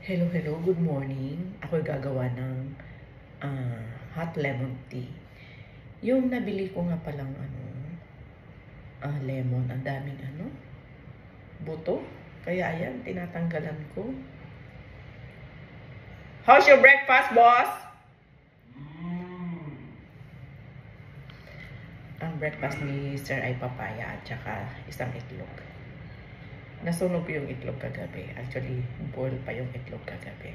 Hello, hello, good morning. Ako'y gagawa ng hot lemon tea. Yung nabili ko nga palang lemon, ang daming buto. Kaya ayan, tinatanggalan ko. How's your breakfast, boss? Ang breakfast ni Sir ay papaya at saka isang itlog. Nasunog yung itlog kagabi. Actually, boil pa yung itlog kagabi.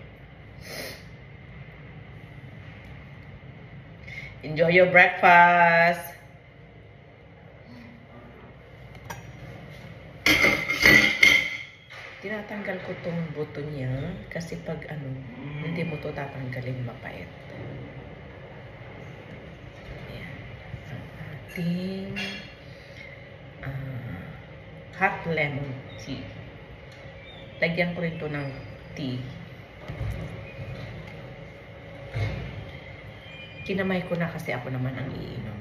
Enjoy your breakfast! Tinatanggal ko tong buto niya kasi pag hindi mo to tatanggalin, mapait. Ayan. Ang ating hot lemon tea. Lagyan ko rin to ng tea. Kinamay ko na kasi ako naman ang iinom.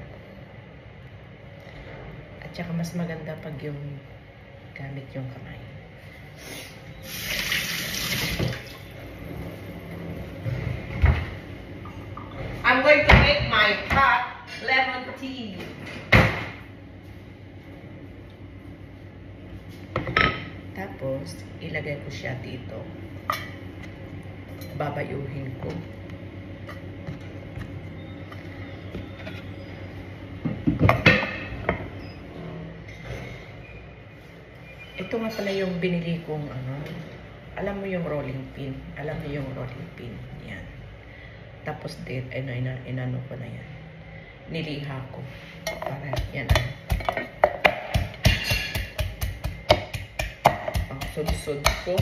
At saka mas maganda pag yung gamit yung kamay. I'm going to make my hot lemon tea. Tapos, ilagay ko siya dito. Babayuhin ko. Ito nga pala yung binili kong alam mo yung rolling pin. Alam mo yung rolling pin. Yan. Tapos din, inano ko na yan. Niliha ko. Para yan sud-sud ko.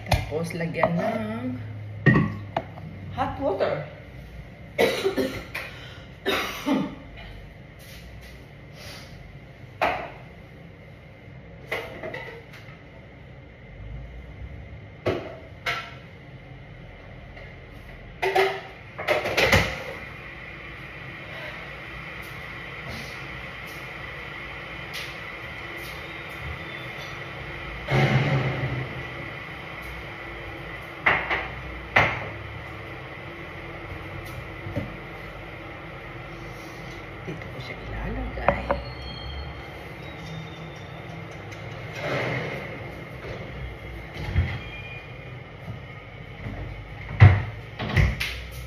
Tapos lagyan ng hot water. Dito ko siya ilalagay.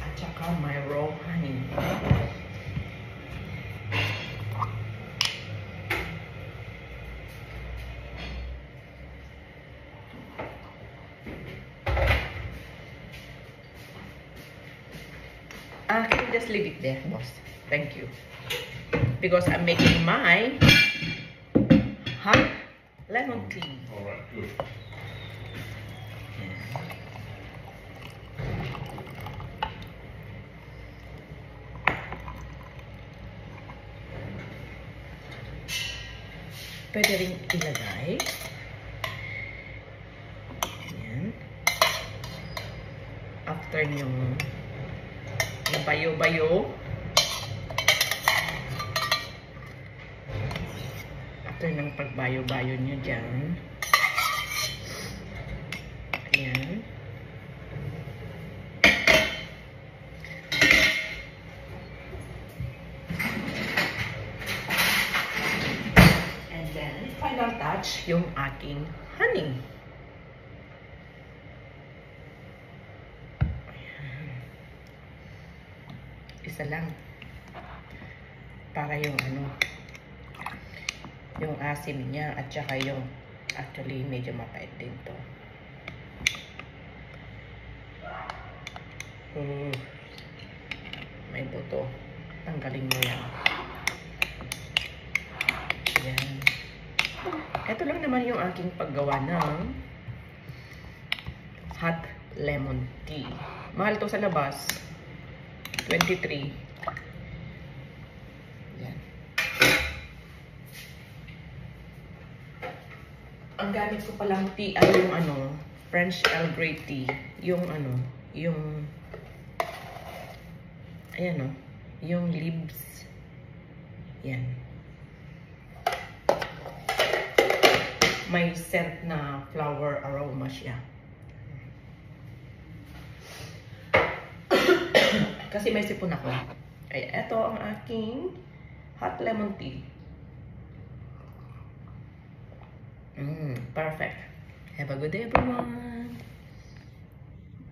At saka may raw honey. Can you just leave it there, boss? Thank you. Because I'm making my hot lemon tea. All right, good. Pwede rin ilagay. Ayan. After nyo nabayo-bayo, after ng pagbayo-bayo nyo dyan, ayan, and then final touch yung aking honey. Isa lang para yung yung asim niya at saka yung actually medyo mapait din to. May buto. Tanggalin mo yan. Ayan. Ito lang naman yung aking paggawa ng hot lemon tea. Mahal to sa labas. 23. Yan. Ang gamit ko palang tea ay yung ano, French Earl Grey tea. Yung ano, yung, ayan o, yung leaves. Yan. May scent na flower aroma siya. Kasi may sipon ako. Ay, eto ang aking hot lemon tea. Perfect. Have a good day, everyone.